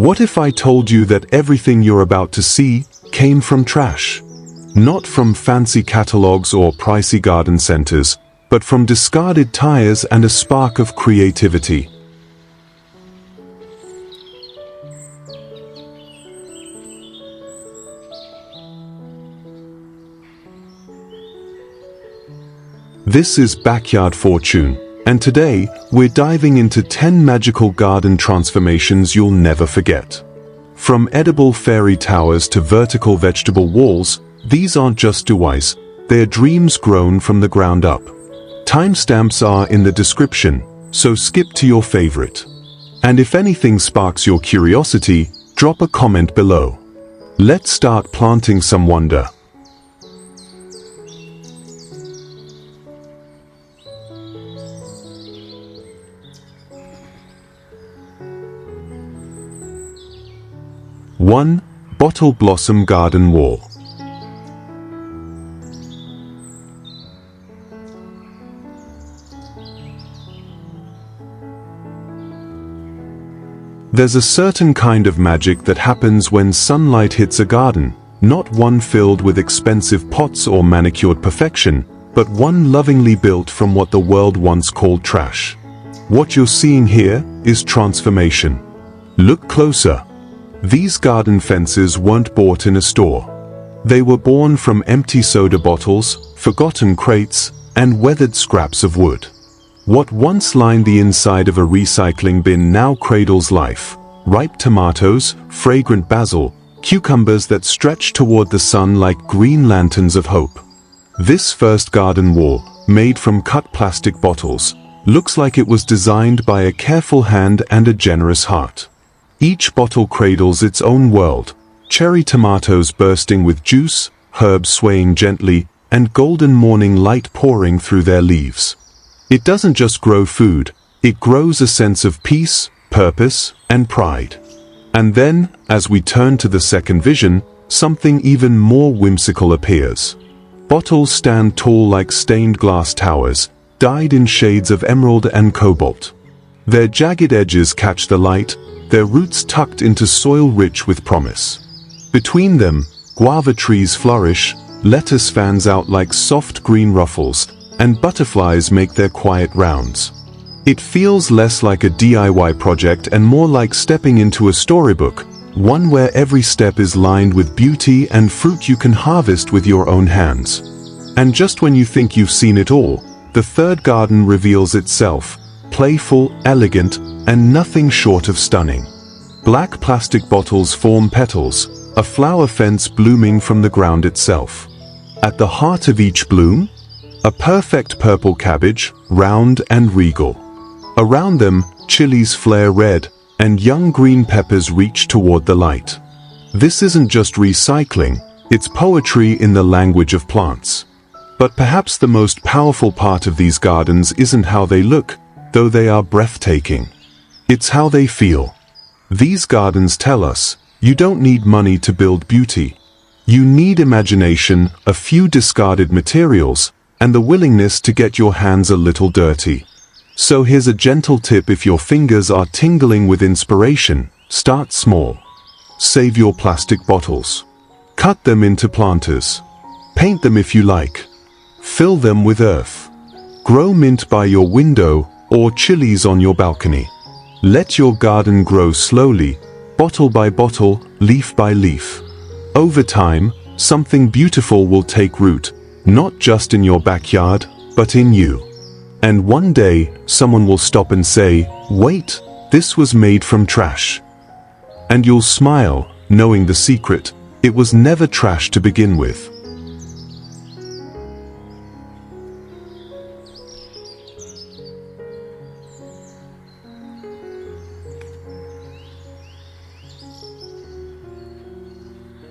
What if I told you that everything you're about to see came from trash? Not from fancy catalogs or pricey garden centers, but from discarded tires and a spark of creativity. This is Backyard Fortune, and today we're diving into 10 magical garden transformations you'll never forget. From edible fairy towers to vertical vegetable walls, these aren't just DIYs, they're dreams grown from the ground up. Timestamps are in the description, so skip to your favorite. And if anything sparks your curiosity, drop a comment below. Let's start planting some wonder. One, Bottle Blossom Garden Wall. There's a certain kind of magic that happens when sunlight hits a garden, not one filled with expensive pots or manicured perfection, but one lovingly built from what the world once called trash. What you're seeing here is transformation. Look closer. These garden fences weren't bought in a store. They were born from empty soda bottles, forgotten crates, and weathered scraps of wood. What once lined the inside of a recycling bin now cradles life. Ripe tomatoes, fragrant basil, cucumbers that stretch toward the sun like green lanterns of hope. This first garden wall, made from cut plastic bottles, looks like it was designed by a careful hand and a generous heart. Each bottle cradles its own world, cherry tomatoes bursting with juice, herbs swaying gently, and golden morning light pouring through their leaves. It doesn't just grow food, it grows a sense of peace, purpose, and pride. And then, as we turn to the second vision, something even more whimsical appears. Bottles stand tall like stained glass towers, dyed in shades of emerald and cobalt. Their jagged edges catch the light, their roots tucked into soil rich with promise. Between them, guava trees flourish, lettuce fans out like soft green ruffles, and butterflies make their quiet rounds. It feels less like a DIY project and more like stepping into a storybook, one where every step is lined with beauty and fruit you can harvest with your own hands. And just when you think you've seen it all, the third garden reveals itself, playful, elegant, and nothing short of stunning. Black plastic bottles form petals, a flower fence blooming from the ground itself. At the heart of each bloom, a perfect purple cabbage, round and regal. Around them, chilies flare red, and young green peppers reach toward the light. This isn't just recycling, it's poetry in the language of plants. But perhaps the most powerful part of these gardens isn't how they look, though they are breathtaking. It's how they feel. These gardens tell us, you don't need money to build beauty. You need imagination, a few discarded materials, and the willingness to get your hands a little dirty. So here's a gentle tip: if your fingers are tingling with inspiration, start small. Save your plastic bottles. Cut them into planters. Paint them if you like. Fill them with earth. Grow mint by your window or chilies on your balcony. Let your garden grow slowly, bottle by bottle, leaf by leaf. Over time, something beautiful will take root, not just in your backyard, but in you. And one day, someone will stop and say, "Wait, this was made from trash." And you'll smile, knowing the secret: it was never trash to begin with.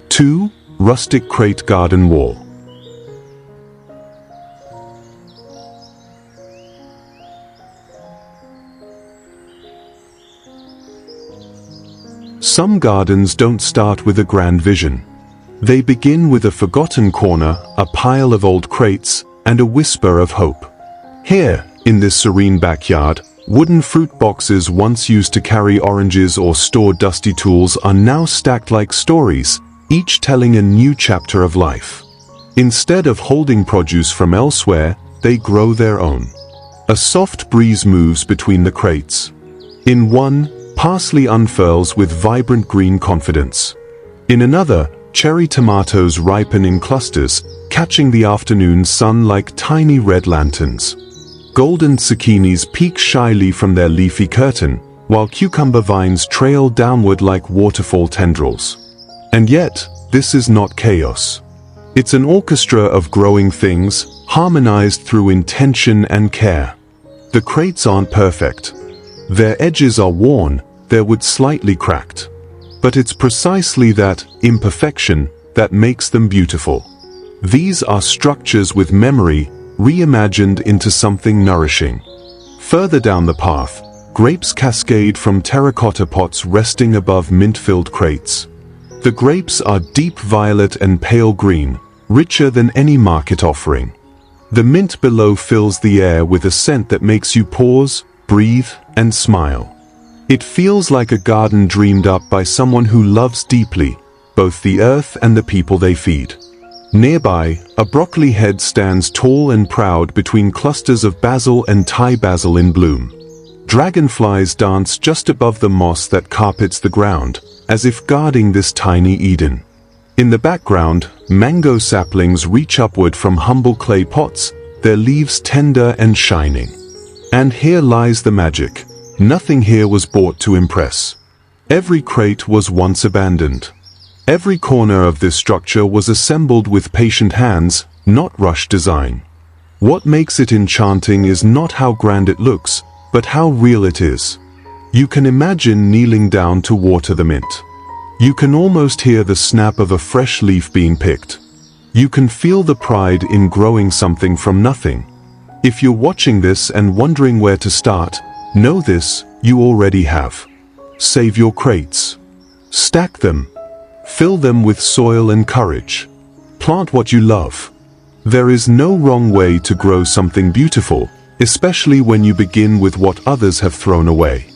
Two, Rustic crate garden wall. Some gardens don't start with a grand vision. They begin with a forgotten corner, a pile of old crates, and a whisper of hope. Here, in this serene backyard, Wooden fruit boxes once used to carry oranges or store dusty tools are now stacked like stories, each telling a new chapter of life. Instead of holding produce from elsewhere, they grow their own. A soft breeze moves between the crates. In one, parsley unfurls with vibrant green confidence. In another, cherry tomatoes ripen in clusters, catching the afternoon sun like tiny red lanterns. Golden zucchinis peek shyly from their leafy curtain, while cucumber vines trail downward like waterfall tendrils. And yet, this is not chaos. It's an orchestra of growing things, harmonized through intention and care. The crates aren't perfect. Their edges are worn, their wood slightly cracked. But it's precisely that imperfection that makes them beautiful. These are structures with memory, reimagined into something nourishing. Further down the path, grapes cascade from terracotta pots resting above mint-filled crates. The grapes are deep violet and pale green, richer than any market offering. The mint below fills the air with a scent that makes you pause, breathe, and smile. It feels like a garden dreamed up by someone who loves deeply, both the earth and the people they feed. Nearby, a broccoli head stands tall and proud between clusters of basil and Thai basil in bloom. Dragonflies dance just above the moss that carpets the ground, as if guarding this tiny Eden. In the background, mango saplings reach upward from humble clay pots, their leaves tender and shining. And here lies the magic. Nothing here was bought to impress. Every crate was once abandoned. Every corner of this structure was assembled with patient hands, not rushed design. What makes it enchanting is not how grand it looks, but how real it is. You can imagine kneeling down to water the mint. You can almost hear the snap of a fresh leaf being picked. You can feel the pride in growing something from nothing. If you're watching this and wondering where to start, know this, you already have. Save your crates. Stack them. Fill them with soil and courage. Plant what you love. There is no wrong way to grow something beautiful, especially when you begin with what others have thrown away.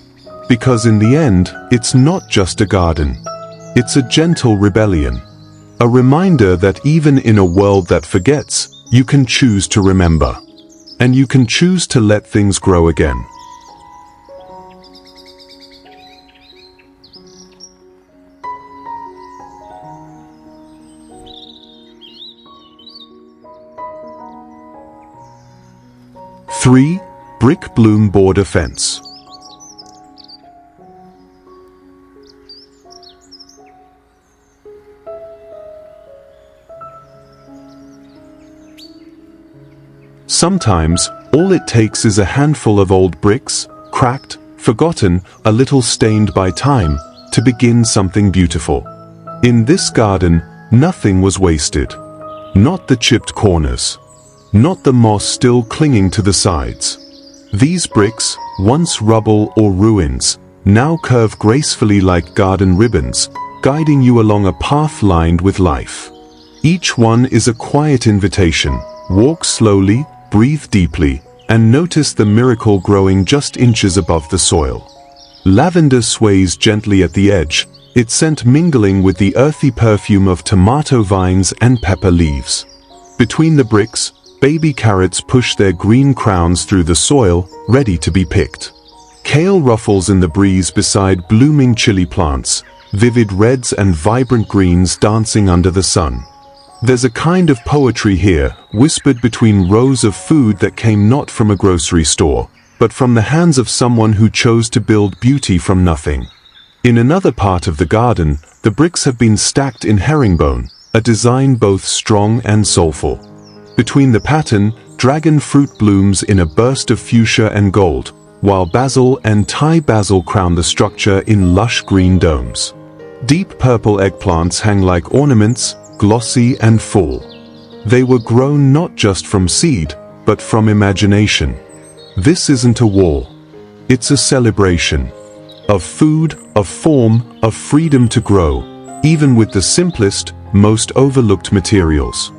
Because in the end, it's not just a garden. It's a gentle rebellion. A reminder that even in a world that forgets, you can choose to remember. And you can choose to let things grow again. Three, brick bloom border fence. Sometimes, all it takes is a handful of old bricks, cracked, forgotten, a little stained by time, to begin something beautiful. In this garden, nothing was wasted. Not the chipped corners. Not the moss still clinging to the sides. These bricks, once rubble or ruins, now curve gracefully like garden ribbons, guiding you along a path lined with life. Each one is a quiet invitation. Walk slowly, breathe deeply, and notice the miracle growing just inches above the soil. Lavender sways gently at the edge, its scent mingling with the earthy perfume of tomato vines and pepper leaves. Between the bricks, baby carrots push their green crowns through the soil, ready to be picked. Kale ruffles in the breeze beside blooming chili plants, vivid reds and vibrant greens dancing under the sun. There's a kind of poetry here, whispered between rows of food that came not from a grocery store, but from the hands of someone who chose to build beauty from nothing. In another part of the garden, the bricks have been stacked in herringbone, a design both strong and soulful. Between the pattern, dragon fruit blooms in a burst of fuchsia and gold, while basil and Thai basil crown the structure in lush green domes. Deep purple eggplants hang like ornaments, glossy and full. They were grown not just from seed, but from imagination. This isn't a wall. It's a celebration. Of food, of form, of freedom to grow, even with the simplest, most overlooked materials.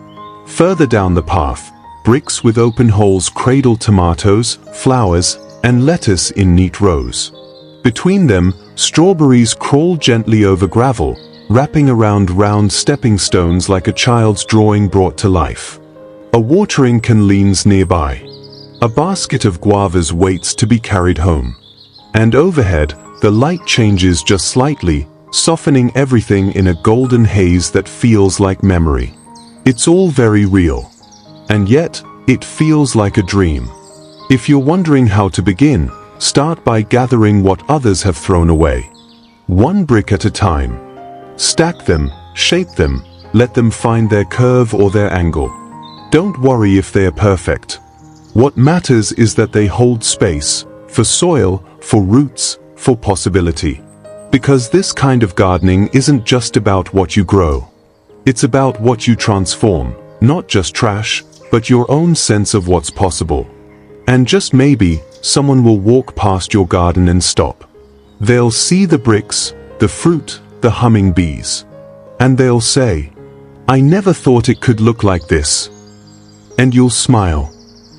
Further down the path, bricks with open holes cradle tomatoes, flowers, and lettuce in neat rows. Between them, strawberries crawl gently over gravel, wrapping around round stepping stones like a child's drawing brought to life. A watering can leans nearby. A basket of guavas waits to be carried home. And overhead, the light changes just slightly, softening everything in a golden haze that feels like memory. It's all very real. And yet, it feels like a dream. If you're wondering how to begin, start by gathering what others have thrown away. One brick at a time. Stack them, shape them, let them find their curve or their angle. Don't worry if they are perfect. What matters is that they hold space, for soil, for roots, for possibility. Because this kind of gardening isn't just about what you grow. It's about what you transform, not just trash, but your own sense of what's possible. And just maybe, someone will walk past your garden and stop. They'll see the bricks, the fruit, the humming bees. And they'll say, "I never thought it could look like this." And you'll smile.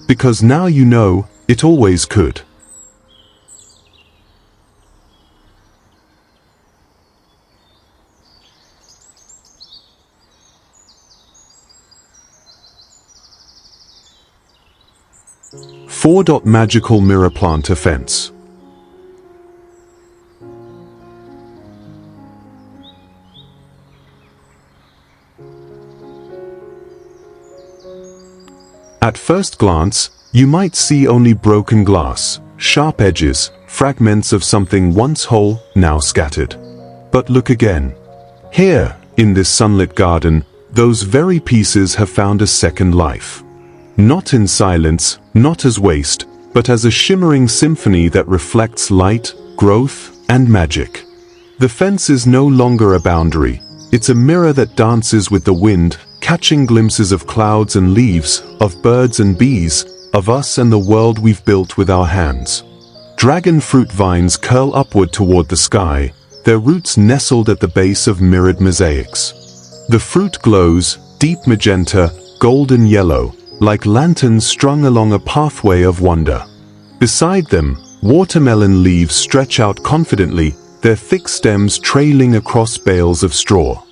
Because now you know, it always could. Magical mirror planter fence. At first glance, you might see only broken glass, sharp edges, fragments of something once whole, now scattered. But look again. Here, in this sunlit garden, those very pieces have found a second life. Not in silence, not as waste, but as a shimmering symphony that reflects light, growth, and magic. The fence is no longer a boundary. It's a mirror that dances with the wind, catching glimpses of clouds and leaves, of birds and bees, of us and the world we've built with our hands. Dragon fruit vines curl upward toward the sky, their roots nestled at the base of mirrored mosaics. The fruit glows, deep magenta, golden yellow, like lanterns strung along a pathway of wonder. Beside them, watermelon leaves stretch out confidently, their thick stems trailing across bales of straw.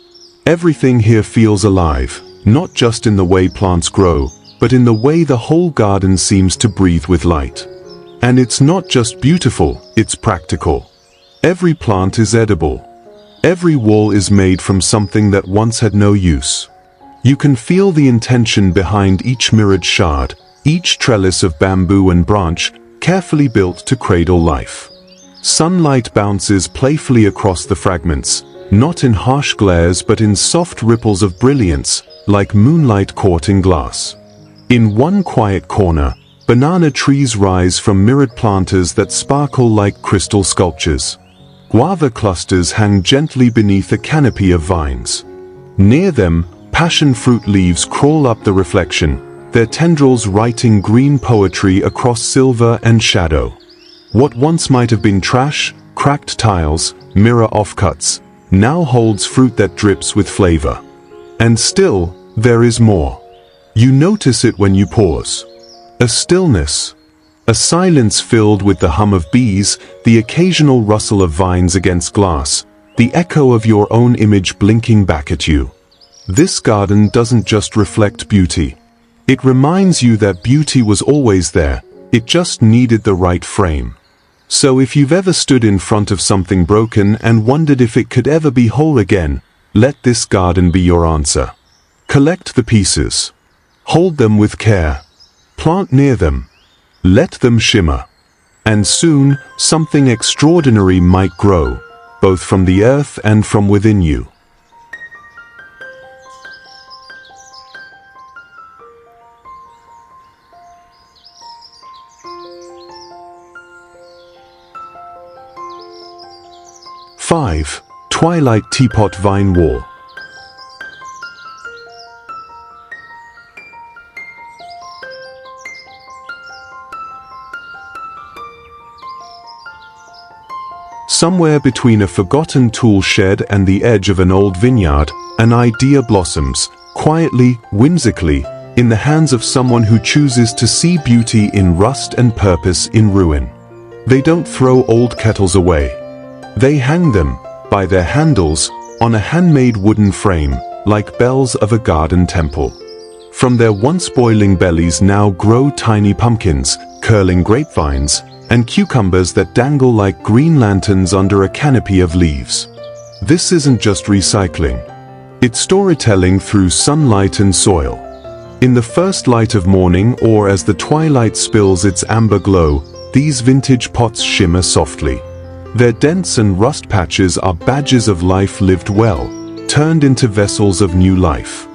Everything here feels alive, not just in the way plants grow, but in the way the whole garden seems to breathe with light. And it's not just beautiful, it's practical. Every plant is edible. Every wall is made from something that once had no use. You can feel the intention behind each mirrored shard, each trellis of bamboo and branch, carefully built to cradle life. Sunlight bounces playfully across the fragments, not in harsh glares but in soft ripples of brilliance, like moonlight caught in glass. In one quiet corner, banana trees rise from mirrored planters that sparkle like crystal sculptures. Guava clusters hang gently beneath a canopy of vines. Near them, passion fruit leaves crawl up the reflection, their tendrils writing green poetry across silver and shadow. What once might have been trash, cracked tiles, mirror offcuts, now holds fruit that drips with flavor. And still, there is more. You notice it when you pause. A stillness. A silence filled with the hum of bees, the occasional rustle of vines against glass, the echo of your own image blinking back at you. This garden doesn't just reflect beauty. It reminds you that beauty was always there, it just needed the right frame. So if you've ever stood in front of something broken and wondered if it could ever be whole again, let this garden be your answer. Collect the pieces. Hold them with care. Plant near them. Let them shimmer. And soon, something extraordinary might grow, both from the earth and from within you. Twilight teapot vine wall. Somewhere between a forgotten tool shed and the edge of an old vineyard, an idea blossoms, quietly, whimsically, in the hands of someone who chooses to see beauty in rust and purpose in ruin. They don't throw old kettles away. They hang them, by their handles, on a handmade wooden frame, like bells of a garden temple. From their once boiling bellies now grow tiny pumpkins, curling grapevines, and cucumbers that dangle like green lanterns under a canopy of leaves. This isn't just recycling. It's storytelling through sunlight and soil. In the first light of morning, or as the twilight spills its amber glow, these vintage pots shimmer softly. Their dents and rust patches are badges of life lived well, turned into vessels of new life.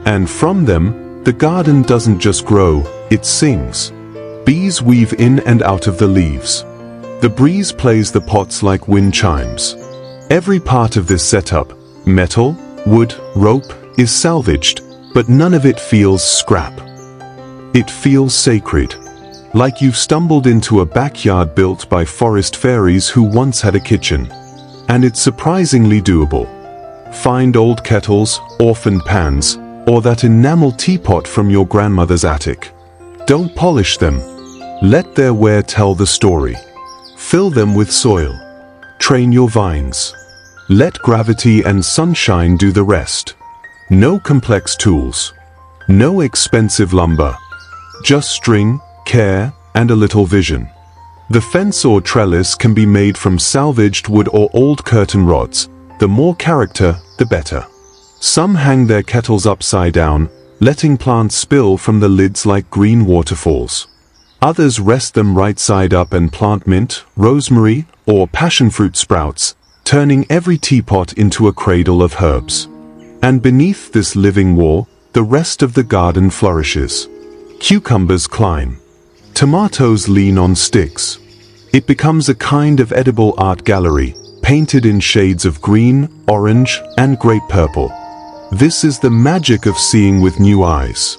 And from them, the garden doesn't just grow, it sings. Bees weave in and out of the leaves. The breeze plays the pots like wind chimes. Every part of this setup, metal, wood, rope, is salvaged, but none of it feels scrap. It feels sacred. Like you've stumbled into a backyard built by forest fairies who once had a kitchen. And it's surprisingly doable. Find old kettles, orphaned pans, or that enamel teapot from your grandmother's attic. Don't polish them. Let their wear tell the story. Fill them with soil. Train your vines. Let gravity and sunshine do the rest. No complex tools. No expensive lumber. Just string, care, and a little vision. The fence or trellis can be made from salvaged wood or old curtain rods. The more character, the better. Some hang their kettles upside down, letting plants spill from the lids like green waterfalls. Others rest them right side up and plant mint, rosemary, or passionfruit sprouts, turning every teapot into a cradle of herbs. And beneath this living wall, the rest of the garden flourishes. Cucumbers climb. Tomatoes lean on sticks. It becomes a kind of edible art gallery, painted in shades of green, orange, and grape purple. This is the magic of seeing with new eyes.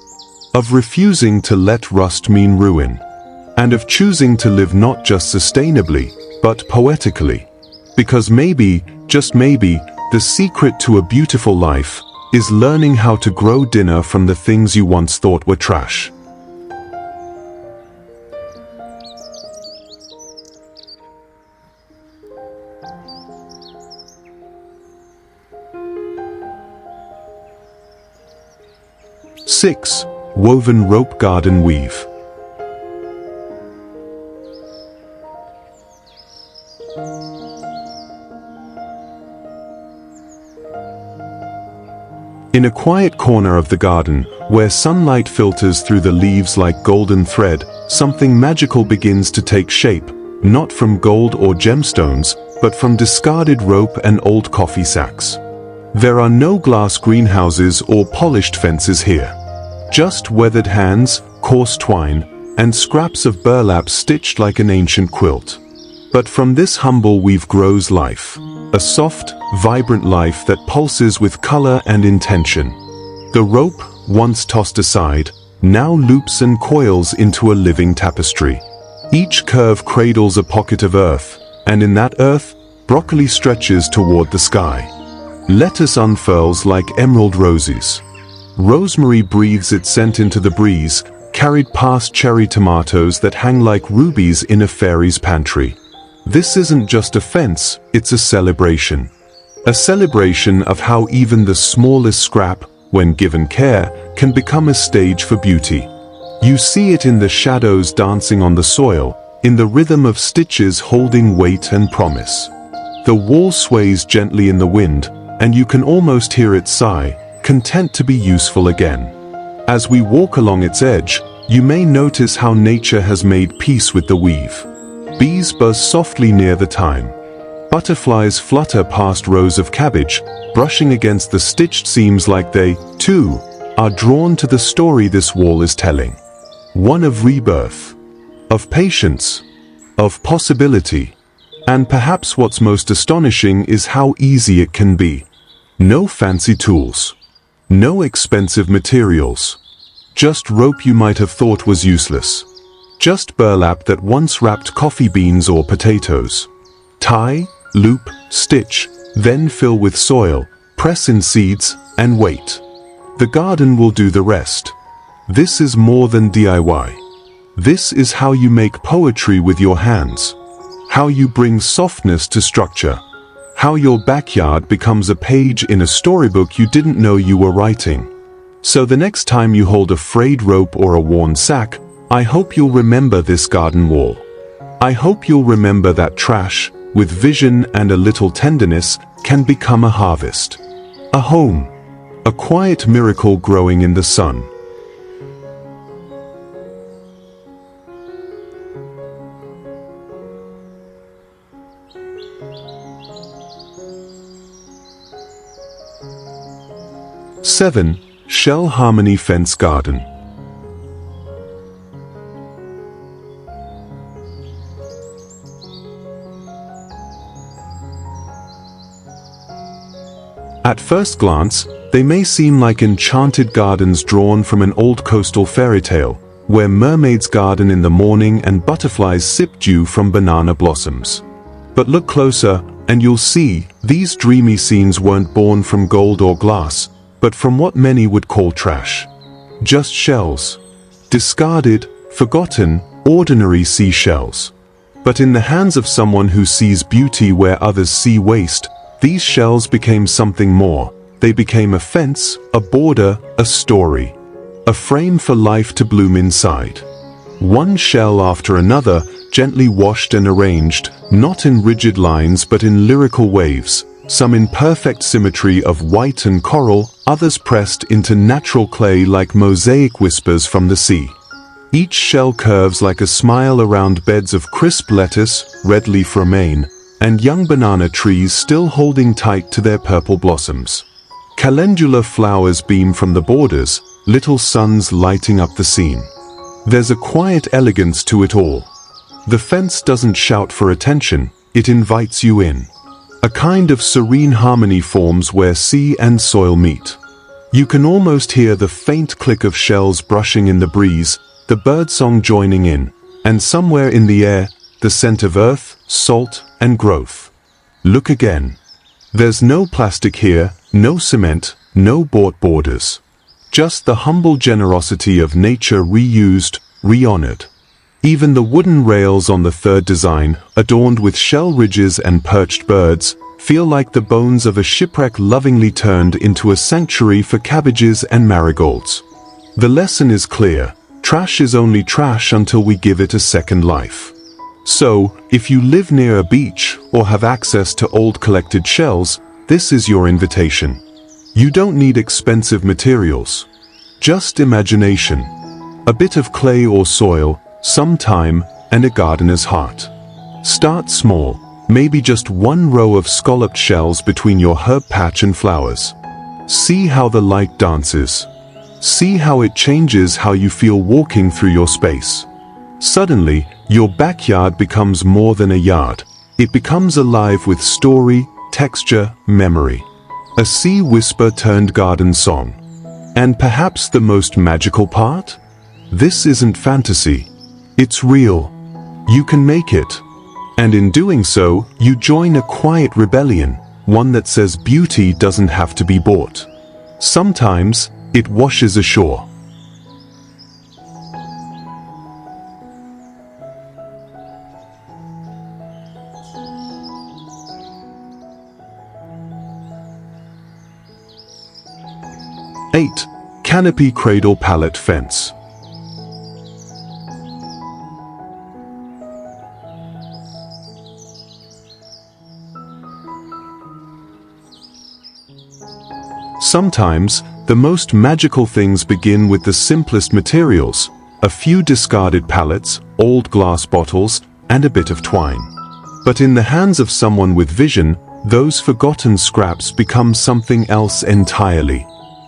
Of refusing to let rust mean ruin. And of choosing to live not just sustainably, but poetically. Because maybe, just maybe, the secret to a beautiful life is learning how to grow dinner from the things you once thought were trash. Six, woven rope garden weave. In a quiet corner of the garden, where sunlight filters through the leaves like golden thread, something magical begins to take shape, not from gold or gemstones, but from discarded rope and old coffee sacks. There are no glass greenhouses or polished fences here. Just weathered hands, coarse twine, and scraps of burlap stitched like an ancient quilt. But from this humble weave grows life. A soft, vibrant life that pulses with color and intention. The rope, once tossed aside, now loops and coils into a living tapestry. Each curve cradles a pocket of earth, and in that earth, broccoli stretches toward the sky. Lettuce unfurls like emerald roses. Rosemary breathes its scent into the breeze, carried past cherry tomatoes that hang like rubies in a fairy's pantry. This isn't just a fence, it's a celebration. A celebration of how even the smallest scrap, when given care, can become a stage for beauty. You see it in the shadows dancing on the soil, in the rhythm of stitches holding weight and promise. The wall sways gently in the wind, and you can almost hear it sigh, content to be useful again. As we walk along its edge, you may notice how nature has made peace with the weave. Bees buzz softly near the thyme. Butterflies flutter past rows of cabbage, brushing against the stitched seams like they, too, are drawn to the story this wall is telling. One of rebirth, of patience, of possibility. And perhaps what's most astonishing is how easy it can be. No fancy tools. No expensive materials. Just rope you might have thought was useless. Just burlap that once wrapped coffee beans or potatoes. Tie, loop, stitch, then fill with soil, press in seeds, and wait. The garden will do the rest. This is more than DIY. This is how you make poetry with your hands. how you bring softness to structure, how your backyard becomes a page in a storybook you didn't know you were writing. So the next time you hold a frayed rope or a worn sack, I hope you'll remember this garden wall. I hope you'll remember that trash, with vision and a little tenderness, can become a harvest. A home. A quiet miracle growing in the sun. Seven. Shell Harmony Fence Garden. At first glance, they may seem like enchanted gardens drawn from an old coastal fairy tale, where mermaids garden in the morning and butterflies sip dew from banana blossoms. But look closer, and you'll see, these dreamy scenes weren't born from gold or glass, but from what many would call trash. Just shells. Discarded, forgotten, ordinary seashells. But in the hands of someone who sees beauty where others see waste, these shells became something more. They became a fence, a border, a story. A frame for life to bloom inside. One shell after another, gently washed and arranged, not in rigid lines but in lyrical waves, some in perfect symmetry of white and coral, others pressed into natural clay like mosaic whispers from the sea. Each shell curves like a smile around beds of crisp lettuce, red leaf romaine, and young banana trees still holding tight to their purple blossoms. Calendula flowers beam from the borders, little suns lighting up the scene. There's a quiet elegance to it all. The fence doesn't shout for attention, it invites you in. A kind of serene harmony forms where sea and soil meet. You can almost hear the faint click of shells brushing in the breeze, the birdsong joining in, and somewhere in the air, the scent of earth, salt, and growth. Look again. There's no plastic here, no cement, no bought borders. Just the humble generosity of nature reused, re-honored. Even the wooden rails on the third design, adorned with shell ridges and perched birds, feel like the bones of a shipwreck lovingly turned into a sanctuary for cabbages and marigolds. The lesson is clear. Trash is only trash until we give it a second life. So, if you live near a beach or have access to old collected shells, this is your invitation. You don't need expensive materials. Just imagination. A bit of clay or soil, some time, and a gardener's heart. Start small, maybe just one row of scalloped shells between your herb patch and flowers. See how the light dances. See how it changes how you feel walking through your space. Suddenly, your backyard becomes more than a yard. It becomes alive with story, texture, memory. A sea whisper turned garden song. And perhaps the most magical part? This isn't fantasy. It's real. You can make it. And in doing so, you join a quiet rebellion, one that says beauty doesn't have to be bought. Sometimes, it washes ashore. Eight. Canopy Cradle Pallet Fence. Sometimes, the most magical things begin with the simplest materials, a few discarded pallets, old glass bottles, and a bit of twine. But in the hands of someone with vision, those forgotten scraps become something else entirely.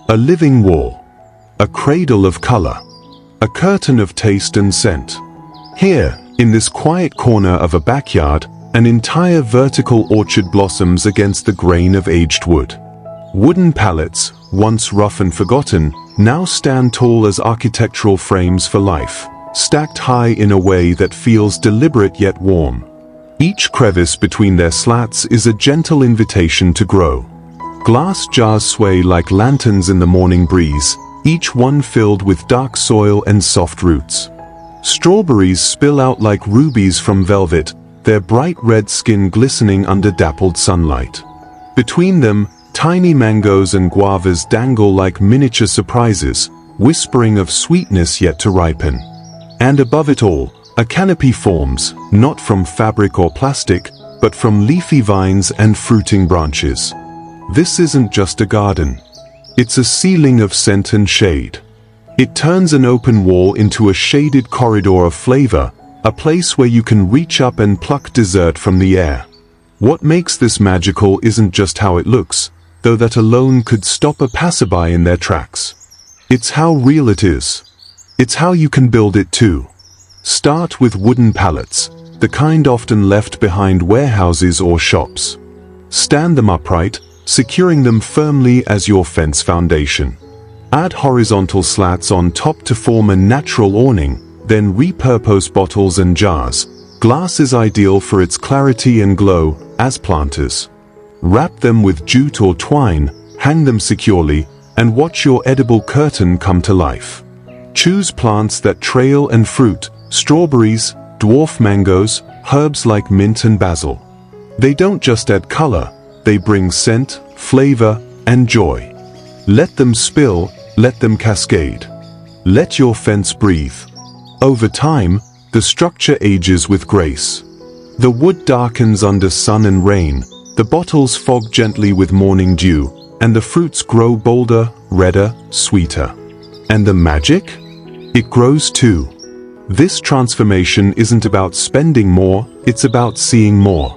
A living wall. A cradle of color. A curtain of taste and scent. Here, in this quiet corner of a backyard, an entire vertical orchard blossoms against the grain of aged wood. Wooden pallets, once rough and forgotten, now stand tall as architectural frames for life, stacked high in a way that feels deliberate yet warm. Each crevice between their slats is a gentle invitation to grow. Glass jars sway like lanterns in the morning breeze, each one filled with dark soil and soft roots. Strawberries spill out like rubies from velvet, their bright red skin glistening under dappled sunlight. Between them, tiny mangoes and guavas dangle like miniature surprises, whispering of sweetness yet to ripen. And above it all, a canopy forms, not from fabric or plastic, but from leafy vines and fruiting branches. This isn't just a garden. It's a ceiling of scent and shade. It turns an open wall into a shaded corridor of flavor, a place where you can reach up and pluck dessert from the air. What makes this magical isn't just how it looks, though that alone could stop a passerby in their tracks. It's how real it is. It's how you can build it too. Start with wooden pallets, the kind often left behind warehouses or shops. Stand them upright, securing them firmly as your fence foundation. Add horizontal slats on top to form a natural awning, then repurpose bottles and jars. Glass is ideal for its clarity and glow, as planters. Wrap them with jute or twine, hang them securely, and watch your edible curtain come to life. Choose plants that trail and fruit, strawberries, dwarf mangoes, herbs like mint and basil. They don't just add color, they bring scent, flavor, and joy. Let them spill, let them cascade. Let your fence breathe. Over time, the structure ages with grace. The wood darkens under sun and rain, the bottles fog gently with morning dew, and the fruits grow bolder, redder, sweeter. And the magic? It grows too. This transformation isn't about spending more, it's about seeing more.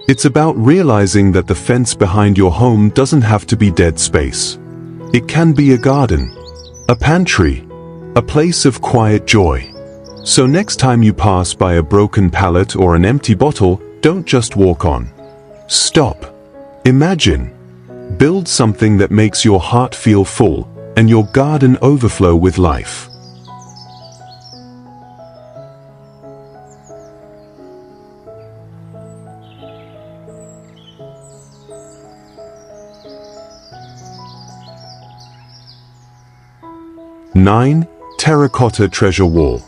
It's about realizing that the fence behind your home doesn't have to be dead space. It can be a garden, a pantry, a place of quiet joy. So next time you pass by a broken pallet or an empty bottle, don't just walk on. Stop. Imagine. Build something that makes your heart feel full, and your garden overflow with life. Nine. Terracotta treasure wall.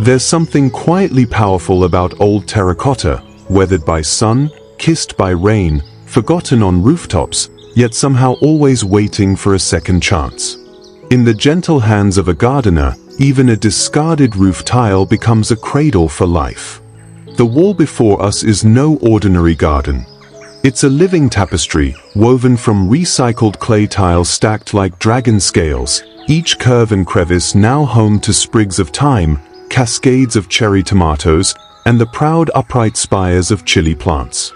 There's something quietly powerful about old terracotta, weathered by sun, kissed by rain, forgotten on rooftops, yet somehow always waiting for a second chance. In the gentle hands of a gardener, even a discarded roof tile becomes a cradle for life. The wall before us is no ordinary garden. It's a living tapestry, woven from recycled clay tiles stacked like dragon scales, each curve and crevice now home to sprigs of thyme, cascades of cherry tomatoes, and the proud upright spires of chili plants.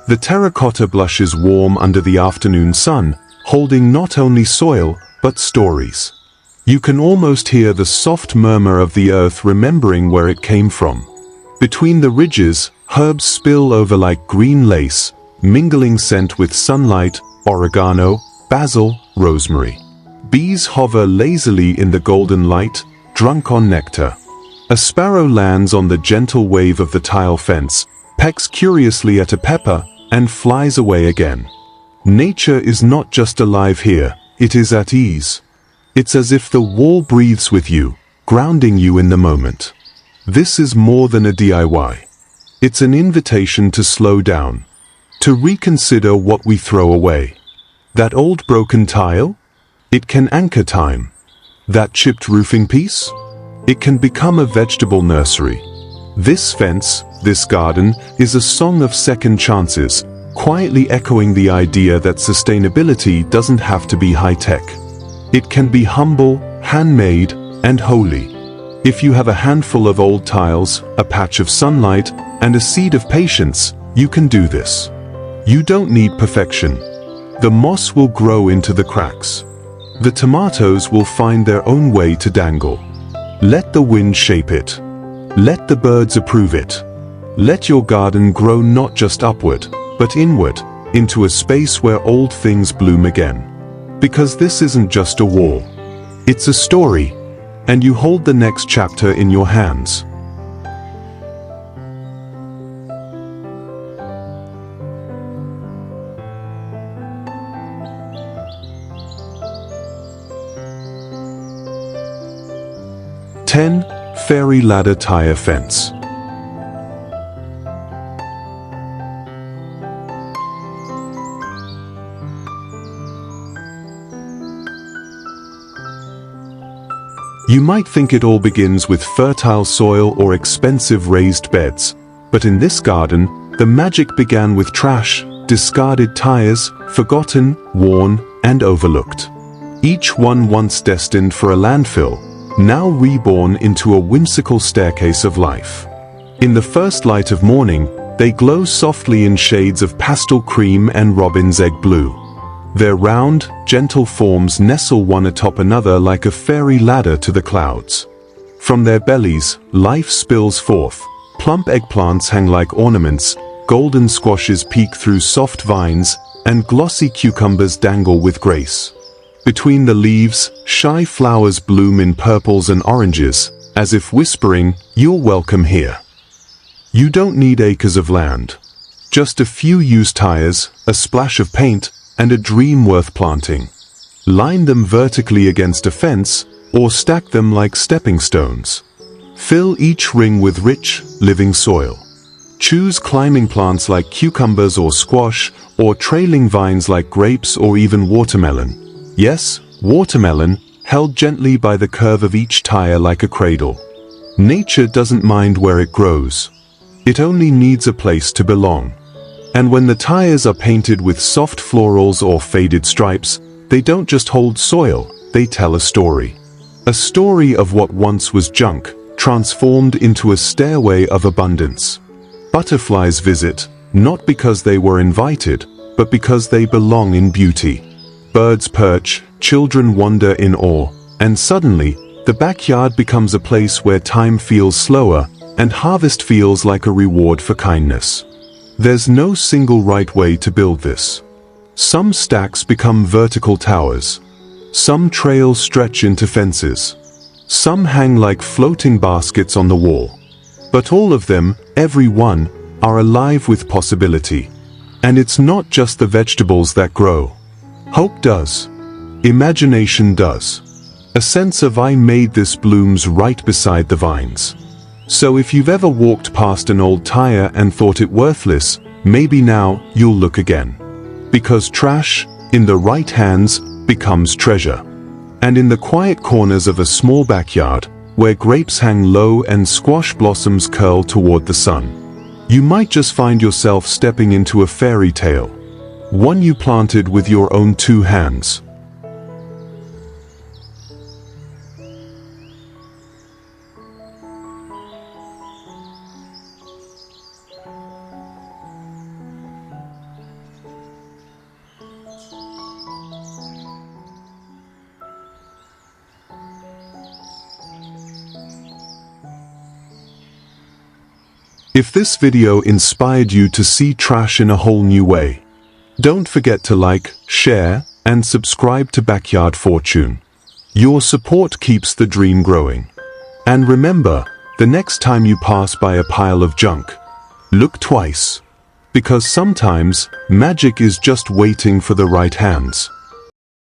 The terracotta blushes warm under the afternoon sun, holding not only soil, but stories. You can almost hear the soft murmur of the earth remembering where it came from. Between the ridges, herbs spill over like green lace, mingling scent with sunlight, oregano, basil, rosemary. Bees hover lazily in the golden light, drunk on nectar. A sparrow lands on the gentle wave of the tile fence, pecks curiously at a pepper, and flies away again. Nature is not just alive here, it is at ease. It's as if the wall breathes with you, grounding you in the moment. This is more than a DIY. It's an invitation to slow down, to reconsider what we throw away. That old broken tile? It can anchor time. That chipped roofing piece? It can become a vegetable nursery. This fence, this garden, is a song of second chances, quietly echoing the idea that sustainability doesn't have to be high-tech. It can be humble, handmade, and holy. If you have a handful of old tiles, a patch of sunlight, and a seed of patience, you can do this. You don't need perfection. The moss will grow into the cracks. The tomatoes will find their own way to dangle. Let the wind shape it. Let the birds approve it. Let your garden grow not just upward, but inward, into a space where old things bloom again. Because this isn't just a wall. It's a story, and you hold the next chapter in your hands. 10. Fairy ladder tire fence. You might think it all begins with fertile soil or expensive raised beds, but in this garden, the magic began with trash, discarded tires, forgotten, worn, and overlooked. Each one once destined for a landfill, now reborn into a whimsical staircase of life. In the first light of morning, they glow softly in shades of pastel cream and robin's egg blue. Their round, gentle forms nestle one atop another like a fairy ladder to the clouds. From their bellies, life spills forth. Plump eggplants hang like ornaments, golden squashes peek through soft vines, and glossy cucumbers dangle with grace. Between the leaves, shy flowers bloom in purples and oranges, as if whispering, "You're welcome here." You don't need acres of land. Just a few used tires, a splash of paint, and a dream worth planting. Line them vertically against a fence, or stack them like stepping stones. Fill each ring with rich, living soil. Choose climbing plants like cucumbers or squash, or trailing vines like grapes or even watermelon. Yes, watermelon, held gently by the curve of each tire like a cradle. Nature doesn't mind where it grows. It only needs a place to belong. And when the tires are painted with soft florals or faded stripes, they don't just hold soil, they tell a story. A story of what once was junk, transformed into a stairway of abundance. Butterflies visit, not because they were invited, but because they belong in beauty. Birds perch, children wander in awe, and suddenly, the backyard becomes a place where time feels slower, and harvest feels like a reward for kindness. There's no single right way to build this. Some stacks become vertical towers. Some trails stretch into fences. Some hang like floating baskets on the wall. But all of them, every one, are alive with possibility. And it's not just the vegetables that grow. Hope does. Imagination does. A sense of "I made this" blooms right beside the vines. So if you've ever walked past an old tire and thought it worthless, maybe now you'll look again. Because trash, in the right hands, becomes treasure. And in the quiet corners of a small backyard, where grapes hang low and squash blossoms curl toward the sun, you might just find yourself stepping into a fairy tale. One you planted with your own two hands. If this video inspired you to see trash in a whole new way, don't forget to like, share, and subscribe to Backyard Fortune. Your support keeps the dream growing. And remember, the next time you pass by a pile of junk, look twice. Because sometimes, magic is just waiting for the right hands.